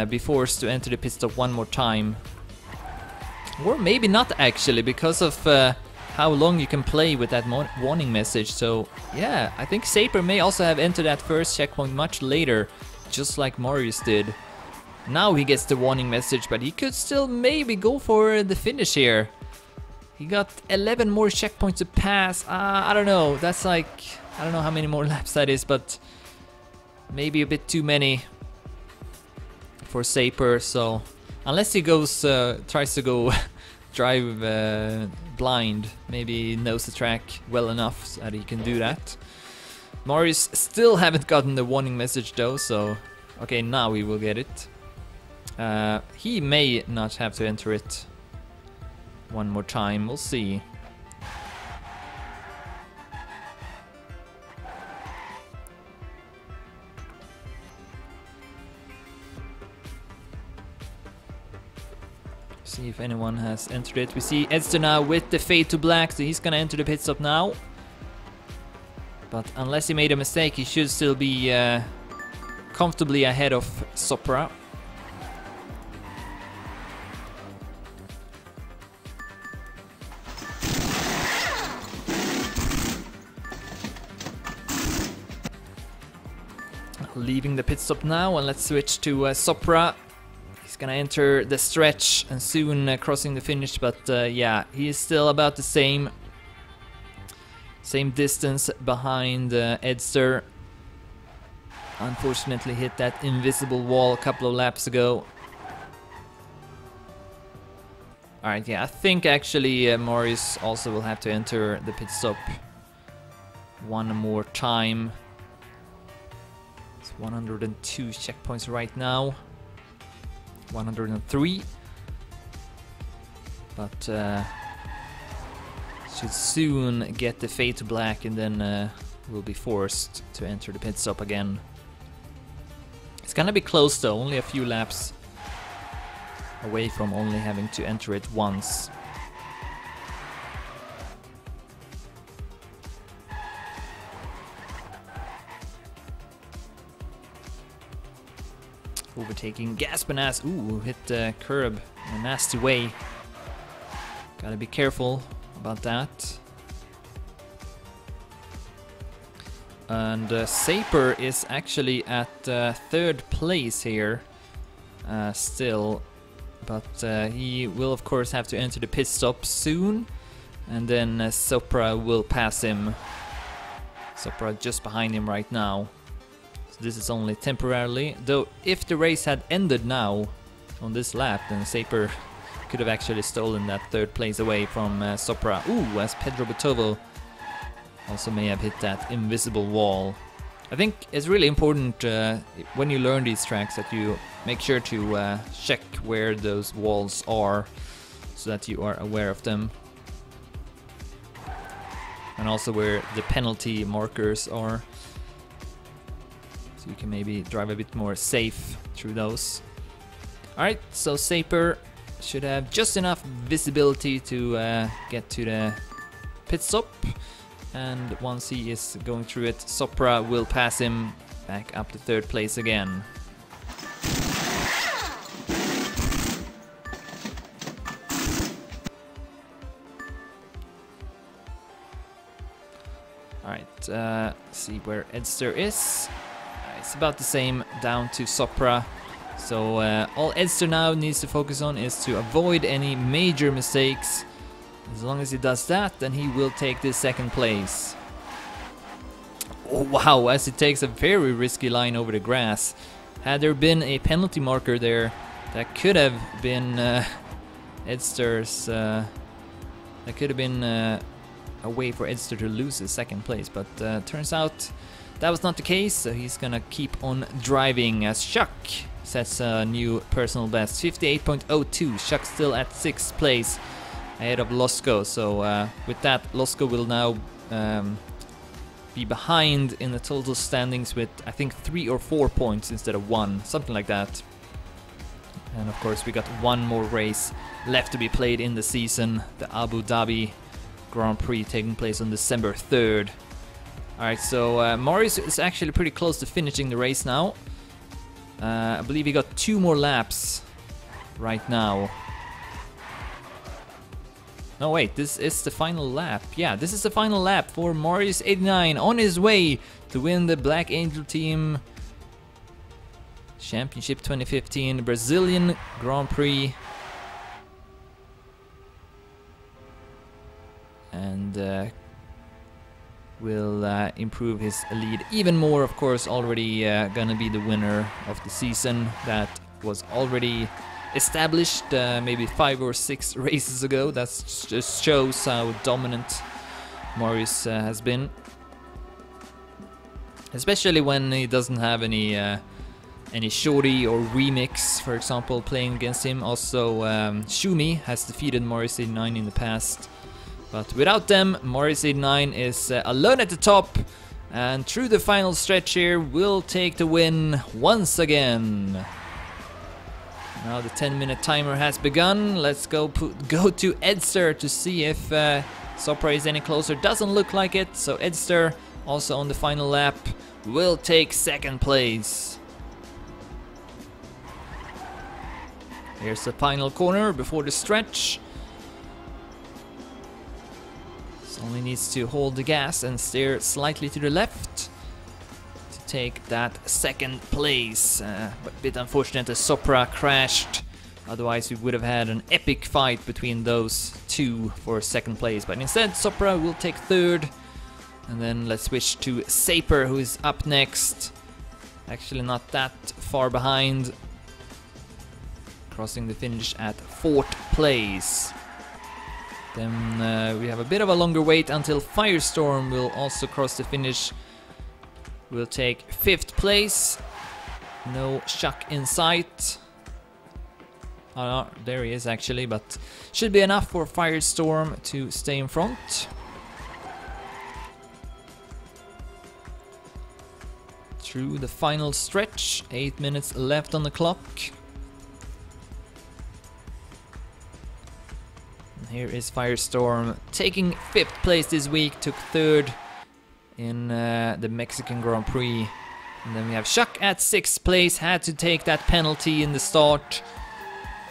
be forced to enter the pit stop one more time. Or maybe not actually, because of how long you can play with that warning message. So yeah, I think Saper may also have entered that first checkpoint much later, just like Marius did. Now he gets the warning message, but he could still maybe go for the finish here. He got 11 more checkpoints to pass. I don't know, that's like, I don't know how many more laps that is, but maybe a bit too many for Saper. So unless he goes, tries to go drive blind, maybe he knows the track well enough so that he can do that. Marius still haven't gotten the warning message though, so okay, now he will get it. He may not have to enter it one more time, we'll see. See if anyone has entered it. We see Edster now with the fade to black, so he's gonna enter the pit stop now. But unless he made a mistake, he should still be comfortably ahead of Sopra. Leaving the pit stop now, and let's switch to Sopra. He's gonna enter the stretch and soon crossing the finish, but yeah, he is still about the same distance behind Edster. Unfortunately hit that invisible wall a couple of laps ago. Alright, yeah, I think actually Marius also will have to enter the pit stop one more time. 102 checkpoints right now, 103, but should soon get the fade to black, and then will be forced to enter the pit stop again. It's gonna be close though, only a few laps away from only having to enter it once. Overtaking Gaspanas. Ooh, hit the curb in a nasty way. Gotta be careful about that. And Saper is actually at third place here still. But he will of course have to enter the pit stop soon. And then Sopra will pass him. Sopra just behind him right now. This is only temporarily, though if the race had ended now on this lap, then Saper could have actually stolen that third place away from Sopra. Ooh, as Pedro Botovo also may have hit that invisible wall. I think it's really important when you learn these tracks that you make sure to check where those walls are so that you are aware of them. And also where the penalty markers are. So you can maybe drive a bit more safe through those. Alright, so Saper should have just enough visibility to get to the pit stop. And once he is going through it, Sopra will pass him back up to third place again. Alright, see where Edster is. It's about the same down to Sopra. So all Edster now needs to focus on is to avoid any major mistakes. As long as he does that, then he will take this second place. Oh wow, as he takes a very risky line over the grass. Had there been a penalty marker there, that could have been Edster's... that could have been a way for Edster to lose his second place, but turns out that was not the case, so he's gonna keep on driving as Chuck sets a new personal best, 58.02. Chuck still at 6th place ahead of Losco, so with that Losco will now be behind in the total standings with, I think, 3 or 4 points instead of 1, something like that. And of course we got one more race left to be played in the season, the Abu Dhabi Grand Prix taking place on December 3rd. Alright, so Morris is actually pretty close to finishing the race now. I believe he got 2 more laps right now. No, wait, this is the final lap. Yeah, this is the final lap for Morris89 on his way to win the Black Angel Team Championship 2015 Brazilian Grand Prix. And will improve his lead even more, of course. Already gonna be the winner of the season. That was already established maybe 5 or 6 races ago. That just shows how dominant Morris has been, especially when he doesn't have any shorty or remix, for example, playing against him. Also Shumi has defeated Morris89 in the past, but without them Morris89 is alone at the top, and through the final stretch here will take the win once again. Now the 10-minute timer has begun. Let's go to Edster to see if Sopra is any closer. Doesn't look like it, so Edster, also on the final lap, will take 2nd place. Here's the final corner before the stretch. So only needs to hold the gas and steer slightly to the left to take that 2nd place. But a bit unfortunate that Sopra crashed. Otherwise we would have had an epic fight between those two for 2nd place. But instead Sopra will take 3rd. And then let's switch to Saper, who is up next. Actually not that far behind. Crossing the finish at 4th place. Then we have a bit of a longer wait until Firestorm will also cross the finish. Will take 5th place. No Chuck in sight. Oh, no, there he is actually, but should be enough for Firestorm to stay in front. Through the final stretch, 8 minutes left on the clock. Here is Firestorm taking 5th place this week, took 3rd in the Mexican Grand Prix. And then we have Chuck at 6th place, had to take that penalty in the start,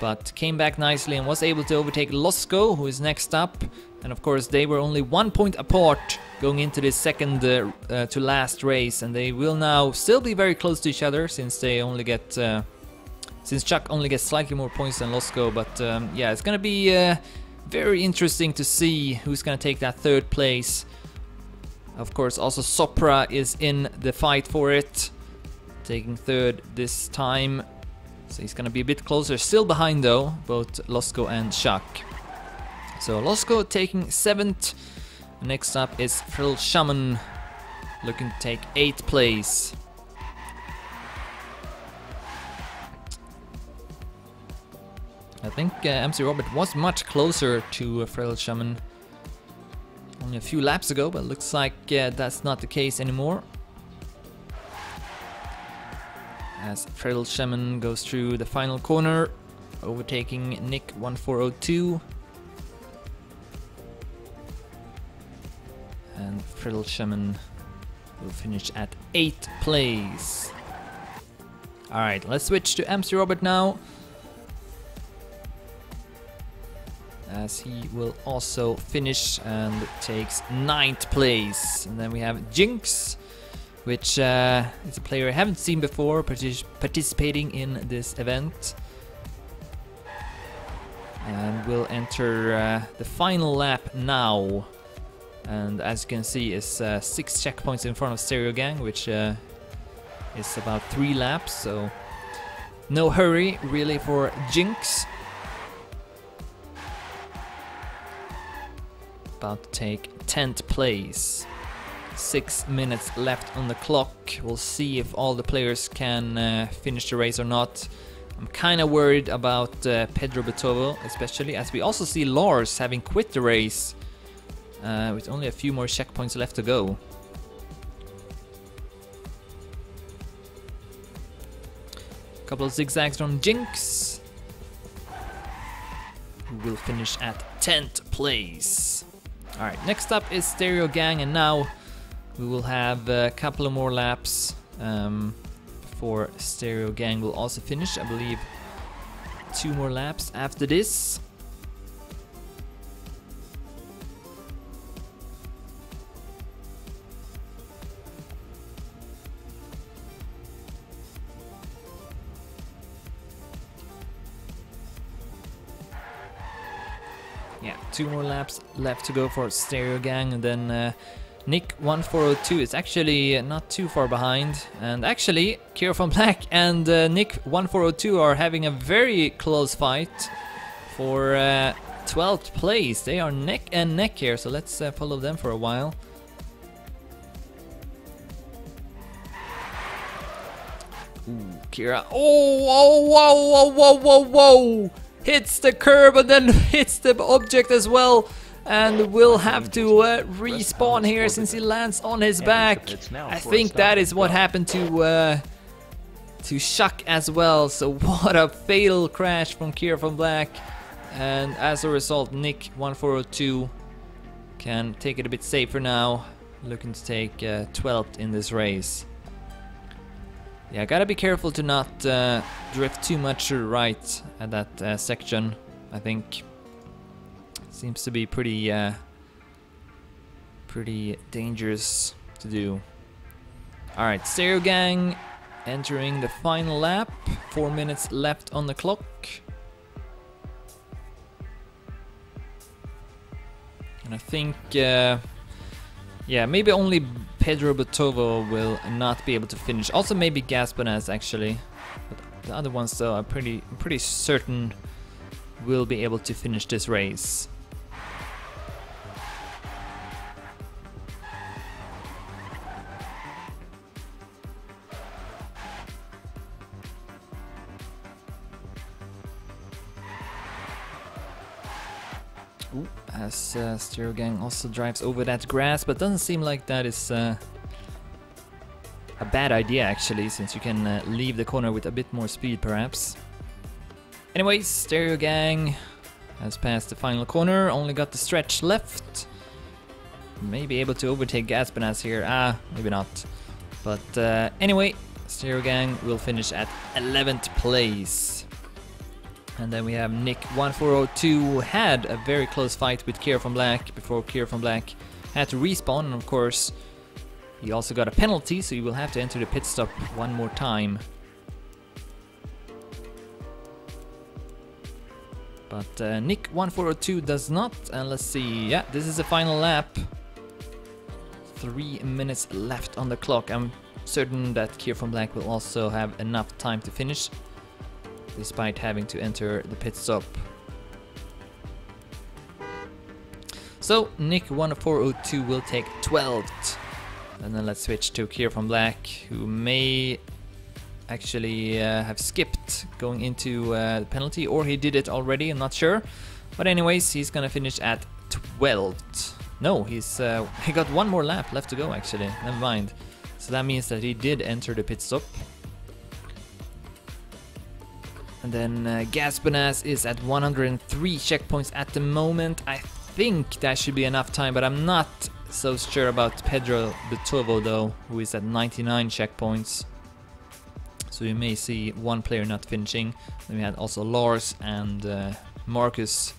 but came back nicely and was able to overtake Losco, who is next up. And of course they were only 1 point apart going into this second to last race, and they will now still be very close to each other since they only get since Chuck only gets slightly more points than Losco. But yeah, it's gonna be very interesting to see who's gonna take that 3rd place. Of course, also Sopra is in the fight for it, taking 3rd this time. So he's gonna be a bit closer, still behind though, both Losco and Chuck. So Losco taking 7th. Next up is Frill Shaman, looking to take 8th place. I think MC Robert was much closer to Frill Shaman only a few laps ago, but looks like that's not the case anymore. As Frill Shaman goes through the final corner, overtaking Nick 1402. And Frill Shaman will finish at 8th place. Alright, let's switch to MC Robert now, as he will also finish and takes 9th place. And then we have Jinx, which is a player I haven't seen before participating in this event, and will enter the final lap now. And as you can see, is 6 checkpoints in front of Stereo Gang, which is about 3 laps, so no hurry really for Jinx. About to take 10th place. 6 minutes left on the clock. We'll see if all the players can finish the race or not. I'm kind of worried about Pedro Betovo, especially as we also see Lars having quit the race with only a few more checkpoints left to go. Couple of zigzags from Jinx, who will finish at 10th place. Alright, next up is Stereo Gang, and now we will have a couple of more laps before Stereo Gang will also finish. I believe 2 more laps after this. Yeah, 2 more laps left to go for Stereo Gang, and then Nick 1402 is actually not too far behind. And actually, Kira from Black and Nick 1402 are having a very close fight for 12th place. They are neck and neck here, so let's follow them for a while. Ooh, Kira. Oh, whoa, whoa, whoa, whoa, whoa! Hits the curb and then hits the object as well, and will have to respawn here since he lands on his back. I think that is what happened to Shuck as well. So what a fatal crash from Kira from Black, and as a result Nick 1402 can take it a bit safer now, looking to take 12th in this race. Yeah, gotta be careful to not drift too much to the right at that section. I think seems to be pretty dangerous to do. Alright, Stereo Gang entering the final lap. 4 minutes left on the clock. And I think, yeah, maybe only Pedro Botovo will not be able to finish. Also maybe Gaspanas actually. But the other ones though, I'm pretty certain will be able to finish this race. Ooh, as Stereo Gang also drives over that grass, but doesn't seem like that is a bad idea actually, since you can leave the corner with a bit more speed perhaps. Anyways, Stereo Gang has passed the final corner, only got the stretch left. Maybe able to overtake Gaspanas here, maybe not. But anyway, Stereo Gang will finish at 11th place. And then we have Nick 1402, who had a very close fight with Kira from Black before Kira from Black had to respawn, and of course he also got a penalty, so he will have to enter the pit stop one more time. But Nick 1402 does not, and let's see, yeah, this is the final lap. 3 minutes left on the clock. I'm certain that Kira from Black will also have enough time to finish, despite having to enter the pit stop. So Nick 1402 will take 12th. And then let's switch to Kira from Black, who may actually have skipped going into the penalty, or he did it already, I'm not sure. But anyways, he's gonna finish at 12th. No, he got 1 more lap left to go actually, never mind. So that means that he did enter the pit stop. And then Gaspanas is at 103 checkpoints at the moment. I think that should be enough time, but I'm not so sure about Pedro Botovo though, who is at 99 checkpoints. So you may see one player not finishing. Then we had also Lars and Marcus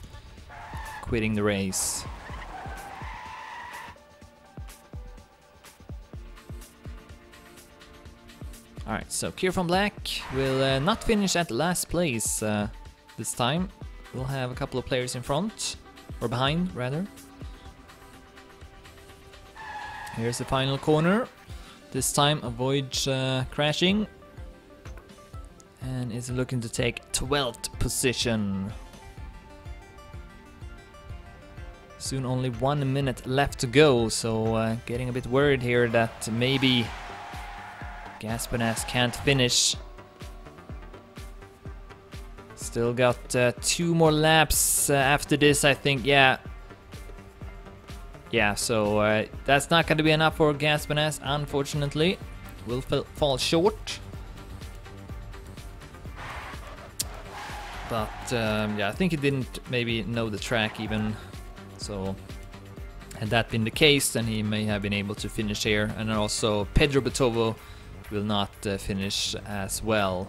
quitting the race. Alright, so Kira from Black will not finish at last place this time. We'll have a couple of players in front, or behind rather. Here's the final corner. This time avoid crashing. And is looking to take 12th position. Soon only 1 minute left to go, so getting a bit worried here that maybe Gaspanas can't finish. Still got 2 more laps after this, I think. Yeah, so that's not going to be enough for Gaspanas, unfortunately. It will fall short. But yeah, I think he didn't maybe know the track even. So had that been the case, then he may have been able to finish here. And also Pedro Botovo will not finish as well.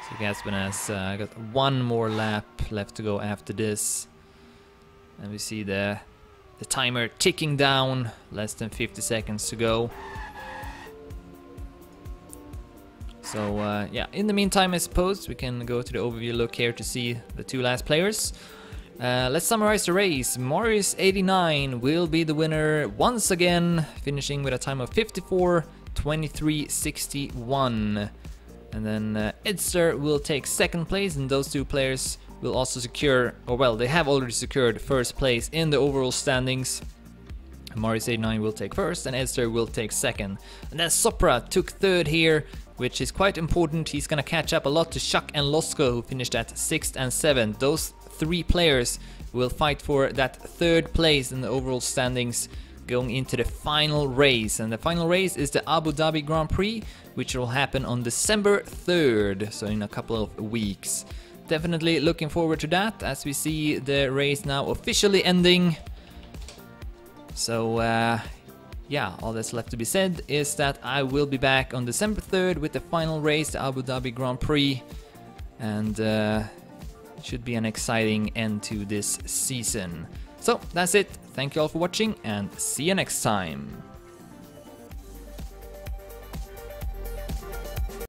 So Gaspin has got one more lap left to go after this. And we see the timer ticking down, less than 50 seconds to go. So yeah, in the meantime, I suppose we can go to the overview look here to see the two last players. Let's summarize the race. Morris89 will be the winner once again, finishing with a time of 54:23:61. And then Edster will take second place, and those two players will also secure, or well, they have already secured first place in the overall standings. Morris89 will take first, and Edster will take second. And then Sopra took third here, which is quite important. He's gonna catch up a lot to Chuck and Losko, who finished at 6th and 7th. Those three players will fight for that third place in the overall standings going into the final race. And the final race is the Abu Dhabi Grand Prix, which will happen on December 3rd, so in a couple of weeks. Definitely looking forward to that, as we see the race now officially ending. So yeah, all that's left to be said is that I will be back on December 3rd with the final race, the Abu Dhabi Grand Prix. And it should be an exciting end to this season. So that's it. Thank you all for watching, and see you next time.